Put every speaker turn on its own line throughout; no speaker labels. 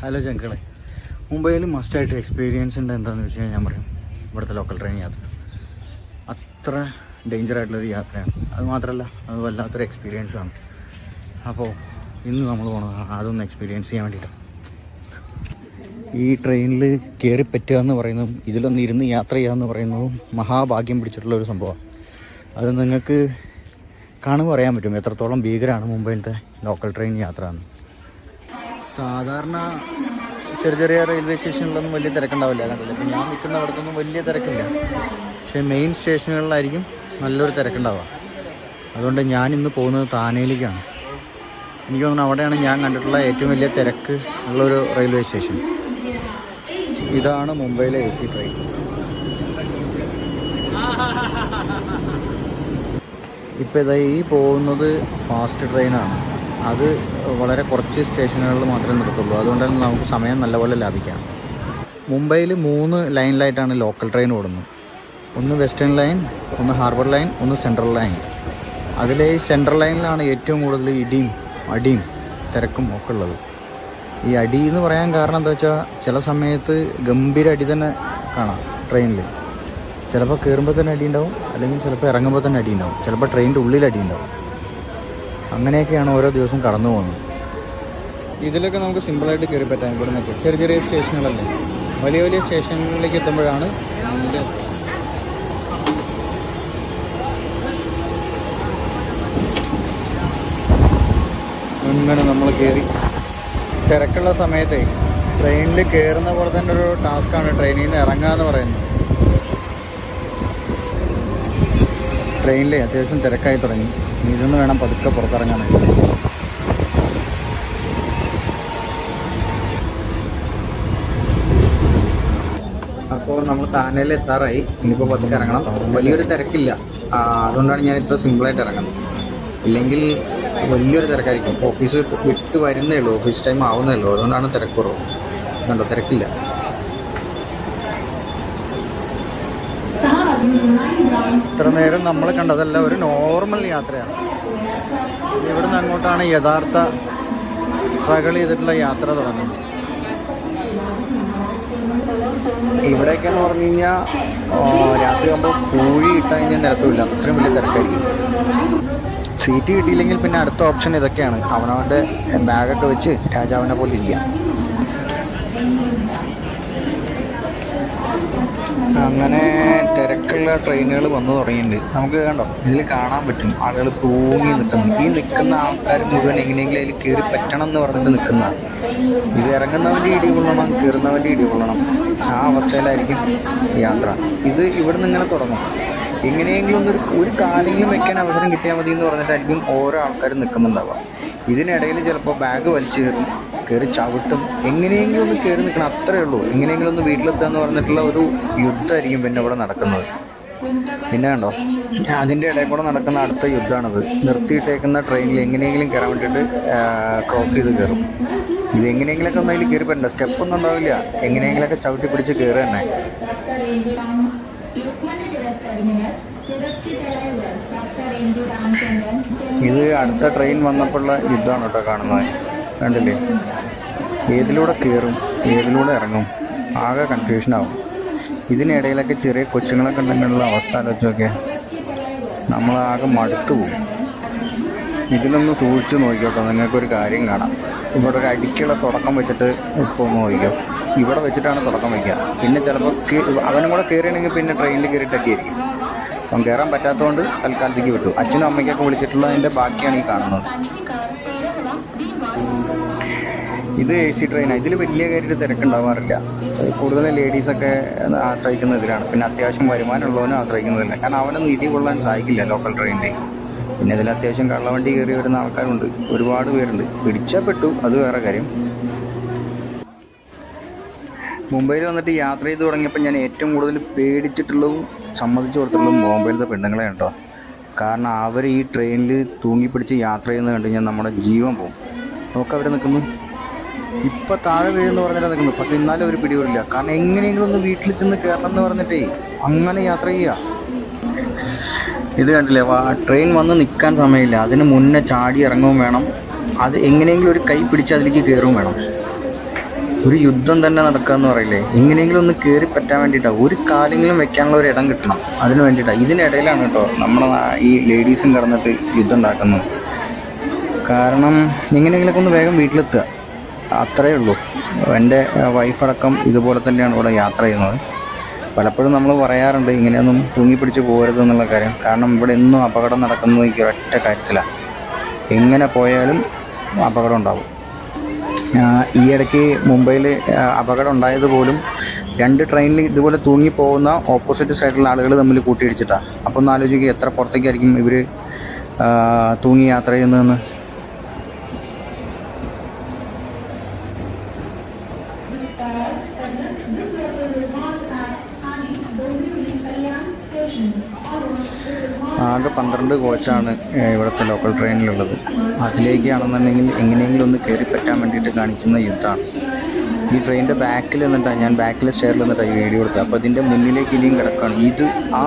Hello ചങ്കളെ, മുംബൈയിൽ മസ്റ്റായിട്ട് experience ഉണ്ട് എന്താണെന്ന് വെച്ച് കഴിഞ്ഞാൽ ഞാൻ പറയും ഇവിടുത്തെ ലോക്കൽ ട്രെയിൻ യാത്ര അത്ര ഡേഞ്ചറായിട്ടുള്ളൊരു യാത്രയാണ്. അത് മാത്രമല്ല, അത് വല്ലാത്തൊരു എക്സ്പീരിയൻസുമാണ്. അപ്പോൾ ഇന്ന് നമ്മൾ പോകണത് അതൊന്ന് എക്സ്പീരിയൻസ് ചെയ്യാൻ വേണ്ടിയിട്ടാണ്. ഈ ട്രെയിനിൽ കയറി പറ്റുക എന്ന് പറയുന്നതും ഇതിലൊന്ന് ഇരുന്ന് യാത്ര ചെയ്യുക എന്ന് പറയുന്നതും മഹാഭാഗ്യം പിടിച്ചിട്ടുള്ളൊരു സംഭവമാണ്. അത് നിങ്ങൾക്ക് കാണുമ്പോൾ അറിയാൻ പറ്റും എത്രത്തോളം ഭീകരമാണ് മുംബൈയിലത്തെ ലോക്കൽ ട്രെയിൻ യാത്ര എന്ന്. സാധാരണ ചെറിയ ചെറിയ റെയിൽവേ സ്റ്റേഷനിലൊന്നും വലിയ തിരക്കുണ്ടാവില്ല, കണ്ടില്ല. ഇപ്പം ഞാൻ നിൽക്കുന്ന അവിടത്തൊന്നും വലിയ തിരക്കില്ല, പക്ഷേ മെയിൻ സ്റ്റേഷനുകളിലായിരിക്കും നല്ലൊരു തിരക്കുണ്ടാവുക. അതുകൊണ്ട് ഞാൻ ഇന്ന് പോകുന്നത് താനയിലേക്കാണ്. എനിക്ക് തോന്നുന്നു അവിടെയാണ് ഞാൻ കണ്ടിട്ടുള്ള ഏറ്റവും വലിയ തിരക്ക് ഉള്ളൊരു റെയിൽവേ സ്റ്റേഷൻ. ഇതാണ് മുംബൈയിലെ AC ട്രെയിൻ. ഇപ്പോൾ ഇതാ ഈ പോകുന്നത് ഫാസ്റ്റ് ട്രെയിനാണ്. അത് വളരെ കുറച്ച് സ്റ്റേഷനുകളിൽ മാത്രമേ നിർത്തുള്ളൂ. അതുകൊണ്ട് തന്നെ നമുക്ക് സമയം നല്ലപോലെ ലാഭിക്കാം. മുംബൈയിൽ 3 ലൈനിലായിട്ടാണ് ലോക്കൽ ട്രെയിൻ ഓടുന്നത്. ഒന്ന് വെസ്റ്റേൺ ലൈൻ, ഒന്ന് ഹാർബർ ലൈൻ, ഒന്ന് സെൻട്രൽ ലൈൻ. അതിൽ ഈ സെൻട്രൽ ലൈനിലാണ് ഏറ്റവും കൂടുതൽ ഇടിയും അടിയും തിരക്കും ഒക്കെ ഉള്ളത്. ഈ അടി എന്ന് പറയാൻ കാരണം എന്താ വെച്ചാൽ ചില സമയത്ത് ഗംഭീര അടി തന്നെ കാണാം ട്രെയിനിൽ. ചിലപ്പോൾ കയറുമ്പോൾ തന്നെ അടി ഉണ്ടാവും, അല്ലെങ്കിൽ ചിലപ്പോൾ ഇറങ്ങുമ്പോൾ തന്നെ അടി ഉണ്ടാവും, ചിലപ്പോൾ ട്രെയിനിൻ്റെ ഉള്ളിൽ അടി ഉണ്ടാവും. അങ്ങനെയൊക്കെയാണ് ഓരോ ദിവസം കടന്നു പോകുന്നത്. ഇതിലൊക്കെ നമുക്ക് സിമ്പിളായിട്ട് കയറി പറ്റാം. ഇവിടെ നിന്നൊക്കെ ചെറിയ ചെറിയ സ്റ്റേഷനുകളല്ലേ. വലിയ വലിയ സ്റ്റേഷനിലേക്ക് എത്തുമ്പോഴാണ് അങ്ങനെ നമ്മൾ കയറി. തിരക്കുള്ള സമയത്തെ ട്രെയിനിൽ കയറുന്ന പോലെ തന്നെ ഒരു ടാസ്ക്കാണ് ട്രെയിനിൽ നിന്ന് ഇറങ്ങുക എന്ന് പറയുന്നത്. ട്രെയിനിൽ അത്യാവശ്യം തിരക്കായി തുടങ്ങി. ഇതൊന്ന് വേണം പതുക്കെ പുറത്തിറങ്ങാനായിട്ട്. അപ്പോൾ നമ്മൾ താനയിൽ എത്താറായി. ഇനിയിപ്പോൾ പതുക്കെ ഇറങ്ങണം. വലിയൊരു തിരക്കില്ല, അതുകൊണ്ടാണ് ഞാൻ ഇത്ര സിമ്പിളായിട്ട് ഇറങ്ങുന്നത്. ഇല്ലെങ്കിൽ വലിയൊരു തിരക്കായിരിക്കും. ഓഫീസ് വിട്ട് വരുന്നേ ഉള്ളൂ, ഓഫീസ് ടൈം ആവുന്നേ ഉള്ളൂ. അതുകൊണ്ടാണ് തിരക്ക് കുറവ്. കണ്ടോ, തിരക്കില്ല. ഇത്ര നേരം നമ്മൾ കണ്ടതല്ല ഒരു നോർമൽ യാത്രയാണ്. ഇവിടെ നിന്ന് അങ്ങോട്ടാണ് യഥാർത്ഥ സ്ട്രഗിൾ ചെയ്തിട്ടുള്ള യാത്ര തുടങ്ങുന്നത്. ഇവിടെയൊക്കെ എന്ന് പറഞ്ഞു കഴിഞ്ഞാൽ രാത്രി ആകുമ്പോൾ പൂഴി ഇട്ടാൽ കഴിഞ്ഞാൽ നിരത്തുമില്ല, അത്രയും വലിയ തിരക്കായിരിക്കും. സീറ്റ് കിട്ടിയില്ലെങ്കിൽ പിന്നെ അടുത്ത ഓപ്ഷൻ ഇതൊക്കെയാണ്. അവനവൻ്റെ ബാഗൊക്കെ വെച്ച് രാജാവിനെ പോലെ ഇരിക്കാം. അങ്ങനെ തിരക്കുള്ള ട്രെയിനുകൾ വന്നു തുടങ്ങിയിട്ടുണ്ട്. നമുക്ക് കണ്ടോ, ഇതിൽ കാണാൻ പറ്റും ആളുകൾ തൂങ്ങി നിൽക്കുന്നു. ഈ നിൽക്കുന്ന ആൾക്കാർ മുഴുവൻ എങ്ങനെയെങ്കിലും അതിൽ കയറി പറ്റണം എന്ന് പറഞ്ഞിട്ട് നിൽക്കുന്ന. ഇത് ഇറങ്ങുന്നവൻ്റെ ഇടി കൊള്ളണം, കയറുന്നവൻ്റെ ഇടി കൊള്ളണം. ആ അവസ്ഥയിലായിരിക്കും യാത്ര. ഇത് ഇവിടെ നിന്ന് ഇങ്ങനെ തുടങ്ങും. എങ്ങനെയെങ്കിലും ഒരു കാലെങ്കിലും വെക്കാൻ അവസരം കിട്ടിയാൽ മതി എന്ന് പറഞ്ഞിട്ടായിരിക്കും ഓരോ ആൾക്കാരും നിൽക്കുന്നുണ്ടാവുക. ഇതിനിടയിൽ ചിലപ്പോൾ ബാഗ് വലിച്ചു കയറി ചവിട്ടും. എങ്ങനെയെങ്കിലും ഒന്ന് കയറി നിൽക്കണം, അത്രയേ ഉള്ളൂ. എങ്ങനെയെങ്കിലും ഒന്ന് വീട്ടിലെത്തുക എന്ന് പറഞ്ഞിട്ടുള്ള ഒരു യുദ്ധമായിരിക്കും പിന്നെ ഇവിടെ നടക്കുന്നത്. പിന്നെ കണ്ടോ, അതിൻ്റെ ഇടയിൽ കൂടെ നടക്കുന്ന അടുത്ത യുദ്ധമാണിത്. നിർത്തിയിട്ടേക്കുന്ന ട്രെയിനിൽ എങ്ങനെയെങ്കിലും കയറാൻ വേണ്ടിയിട്ട് ക്രോസ് ചെയ്ത് കയറും. ഇത് എങ്ങനെയെങ്കിലൊക്കെ ഒന്ന് അതിൽ കയറി പറ്റണ്ട, സ്റ്റെപ്പൊന്നും ഉണ്ടാവില്ല. എങ്ങനെയെങ്കിലൊക്കെ ചവിട്ടി പിടിച്ച് കയറുക തന്നെ. ഇത് അടുത്ത ട്രെയിൻ വന്നപ്പോഴുള്ള യുദ്ധമാണ് കേട്ടോ കാണുന്നത്. കണ്ടില്ലേ, ഏതിലൂടെ കയറും ഏതിലൂടെ ഇറങ്ങും, ആകെ കൺഫ്യൂഷനാവും. ഇതിനിടയിലൊക്കെ ചെറിയ കൊച്ചുങ്ങളൊക്കെ ഉണ്ടെങ്കിലുള്ള അവസ്ഥ ആലോചിച്ച് നോക്കിയാൽ നമ്മളാകെ മടുത്തു പോകും. ഇതിലൊന്ന് സൂക്ഷിച്ച് നോക്കിക്കോട്ടോ, നിങ്ങൾക്കൊരു കാര്യം കാണാം. ഇവിടെ ഒരു അടിക്കുള്ള തുടക്കം വെച്ചിട്ട് ഇപ്പോൾ ഒന്ന് നോക്കിക്കോ. ഇവിടെ വെച്ചിട്ടാണ് തുടക്കം വയ്ക്കുക. പിന്നെ ചിലപ്പോൾ അവനും കൂടെ കയറിയണമെങ്കിൽ പിന്നെ ട്രെയിനിൽ കയറിയിട്ട് അടിയായിരിക്കും. അപ്പം കയറാൻ പറ്റാത്തതുകൊണ്ട് തൽക്കാലത്തേക്ക് വിട്ടു. അച്ഛനും അമ്മയ്ക്കൊക്കെ വിളിച്ചിട്ടുള്ളതിൻ്റെ ബാക്കിയാണ് ഈ കാണുന്നത്. ഇത് AC ട്രെയിനാണ്. ഇതിൽ വലിയ കാര്യത്തിൽ തിരക്കുണ്ടാവാറില്ല. കൂടുതൽ ലേഡീസൊക്കെ ആശ്രയിക്കുന്ന ഇതിലാണ്. പിന്നെ അത്യാവശ്യം വരുമാനമുള്ളവനും ആശ്രയിക്കുന്നതില്ല. കാരണം അവനൊന്നും ഇടി കൊള്ളാൻ സാധിക്കില്ല ലോക്കൽ ട്രെയിനിൽ. പിന്നെ ഇതിൽ അത്യാവശ്യം കള്ളവണ്ടി കയറി വരുന്ന ആൾക്കാരുണ്ട്, ഒരുപാട് പേരുണ്ട്. പിടിച്ചാൽ പെട്ടു, അത് വേറെ കാര്യം. മുംബൈയിൽ വന്നിട്ട് യാത്ര ചെയ്ത് തുടങ്ങിയപ്പോൾ ഞാൻ ഏറ്റവും കൂടുതൽ പേടിച്ചിട്ടുള്ളതും സമ്മതിച്ചു കൊടുത്തിട്ടുള്ളതും ബോംബെയിലത്തെ പെണ്ണുങ്ങളെ കേട്ടോ. കാരണം അവർ ഈ ട്രെയിനിൽ തൂങ്ങിപ്പിടിച്ച് യാത്ര ചെയ്യുന്നത് കണ്ടു കഴിഞ്ഞാൽ നമ്മുടെ ജീവൻ പോകും. നോക്കാം, അവർ നിൽക്കുന്നു. ഇപ്പം താഴെ വീഴുന്ന് പറഞ്ഞിട്ട് നിൽക്കുന്നു. പക്ഷേ എന്നാലും അവർ പിടികൂടില്ല. കാരണം എങ്ങനെയെങ്കിലും ഒന്ന് വീട്ടിൽ ചെന്ന് കയറണം എന്ന് പറഞ്ഞിട്ടേ അങ്ങനെ യാത്ര ചെയ്യുക. ഇത് കണ്ടില്ലേ, ട്രെയിൻ വന്ന് നിൽക്കാൻ സമയമില്ല. അതിന് മുന്നേ ചാടി ഇറങ്ങുകയും വേണം. അത് എങ്ങനെയെങ്കിലും ഒരു കൈ പിടിച്ച് അതിലേക്ക് കയറുകയും വേണം. ഒരു യുദ്ധം തന്നെ നടക്കുക എന്ന് പറയില്ലേ, എങ്ങനെയെങ്കിലും ഒന്ന് കയറി പറ്റാൻ വേണ്ടിയിട്ടാണ്, ഒരു കാലെങ്കിലും വെക്കാനുള്ള ഒരു ഇടം കിട്ടണം, അതിന് വേണ്ടിയിട്ടാണ്. ഇതിനിടയിലാണ് കേട്ടോ നമ്മളെ ഈ ലേഡീസും കിടന്നിട്ട് യുദ്ധം ഉണ്ടാക്കുന്നത്. കാരണം എങ്ങനെയെങ്കിലുമൊക്കെ ഒന്ന് വേഗം വീട്ടിലെത്തുക, അത്രയേ ഉള്ളൂ. എൻ്റെ വൈഫടക്കം ഇതുപോലെ തന്നെയാണ് ഇവിടെ യാത്ര ചെയ്യുന്നത്. പലപ്പോഴും നമ്മൾ പറയാറുണ്ട് ഇങ്ങനെയൊന്നും തൂങ്ങിപ്പിടിച്ച് പോകരുത് എന്നുള്ള കാര്യം. കാരണം ഇവിടെ എന്നും അപകടം നടക്കുന്നത് ഈ ഒറ്റ കാര്യത്തിലാണ്. എങ്ങനെ പോയാലും അപകടം ഉണ്ടാവും. ഈ ഇടയ്ക്ക് മുംബൈയിൽ അപകടം ഉണ്ടായത് പോലും 2 ട്രെയിനിൽ ഇതുപോലെ തൂങ്ങിപ്പോകുന്ന ഓപ്പോസിറ്റ് സൈഡിലുള്ള ആളുകൾ തമ്മിൽ കൂട്ടിയിടിച്ചിട്ടാണ്. അപ്പോൾ ഒന്ന് ആലോചിക്കുക എത്ര പുറത്തേക്കായിരിക്കും ഇവർ തൂങ്ങി യാത്ര ചെയ്യുന്നതെന്ന്. ആകെ 12 കോച്ചാണ് ഇവിടുത്തെ ലോക്കൽ ട്രെയിനിലുള്ളത്. അതിലേക്കാണെന്നുണ്ടെങ്കിൽ എങ്ങനെയെങ്കിലും ഒന്ന് കയറി പറ്റാൻ വേണ്ടിയിട്ട് കാണിക്കുന്ന യുദ്ധമാണ്. ഈ ട്രെയിനിൻ്റെ ബാക്കിൽ നിന്നിട്ടാണ്, ഞാൻ ബാക്കിലെ സ്റ്റെയറിൽ നിന്നിട്ടാണ് ഈ വീഡിയോ എടുത്തത്. അപ്പോൾ ഇതിൻ്റെ മുന്നിലേക്ക് ഇനിയും കിടക്കുകയാണ്. ഇത് ആ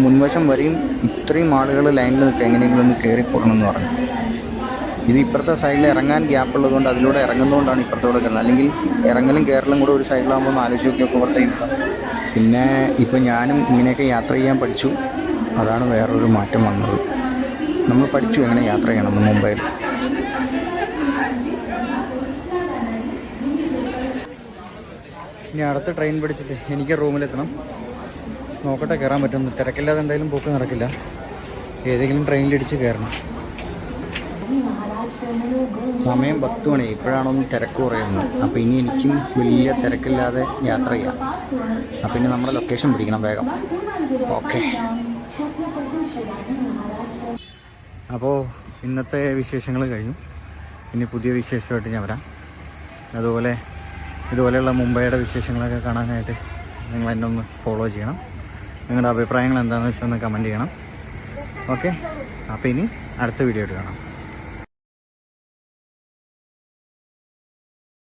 മുൻവശം വരെയും ഇത്രയും ആളുകൾ ലൈനിൽ നിൽക്കുക, എങ്ങനെയെങ്കിലും ഒന്ന് കയറി പോകണമെന്ന് പറഞ്ഞു. ഇത് ഇപ്പുറത്തെ സൈഡിൽ ഇറങ്ങാൻ ഗ്യാപ്പ് ഉള്ളതുകൊണ്ട് അതിലൂടെ ഇറങ്ങുന്നതുകൊണ്ടാണ് ഇപ്പുറത്തോടെ കയറുന്നത്. അല്ലെങ്കിൽ ഇറങ്ങലും കയറലും കൂടെ ഒരു സൈഡിലാകുമ്പോൾ ഒന്ന് ആലോചിച്ച് നോക്കിയൊക്കെ ഇപ്പുറത്തെ യുദ്ധം. പിന്നെ ഇപ്പോൾ ഞാനും ഇങ്ങനെയൊക്കെ യാത്ര ചെയ്യാൻ പഠിച്ചു. അതാണ് വേറൊരു മാറ്റം വന്നത്. നമ്മൾ പഠിച്ചു എങ്ങനെ യാത്ര ചെയ്യണമെന്ന് മുംബൈയിൽ. ഇനി അടുത്ത ട്രെയിൻ പിടിച്ചിട്ട് എനിക്ക് റൂമിലെത്തണം. നോക്കട്ടെ കയറാൻ പറ്റുമെന്ന്. തിരക്കില്ലാതെ എന്തായാലും പോക്ക് നടക്കില്ല. ഏതെങ്കിലും ട്രെയിനിലിടിച്ച് കയറണം. സമയം 10 മണി. ഇപ്പോഴാണൊന്ന് തിരക്ക് കുറയുന്നത്. അപ്പോൾ ഇനി എനിക്കും വലിയ തിരക്കില്ലാതെ യാത്ര ചെയ്യാം. അപ്പം ഇനി നമ്മുടെ ലൊക്കേഷൻ പിടിക്കണം വേഗം. ഓക്കെ. അപ്പോൾ ഇന്നത്തെ വിശേഷങ്ങൾ കഴിഞ്ഞു. ഇനി പുതിയ വിശേഷമായിട്ട് ഞാൻ വരാം. അതുപോലെ ഇതുപോലെയുള്ള മുംബൈയുടെ വിശേഷങ്ങളൊക്കെ കാണാനായിട്ട് നിങ്ങൾ എന്നെ ഒന്ന് ഫോളോ ചെയ്യണം. നിങ്ങളുടെ അഭിപ്രായങ്ങൾ എന്താണെന്ന് വെച്ചാൽ ഒന്ന് കമൻറ്റ് ചെയ്യണം. ഓക്കെ. അപ്പോൾ ഇനി അടുത്ത വീഡിയോ ആയിട്ട് കാണാം.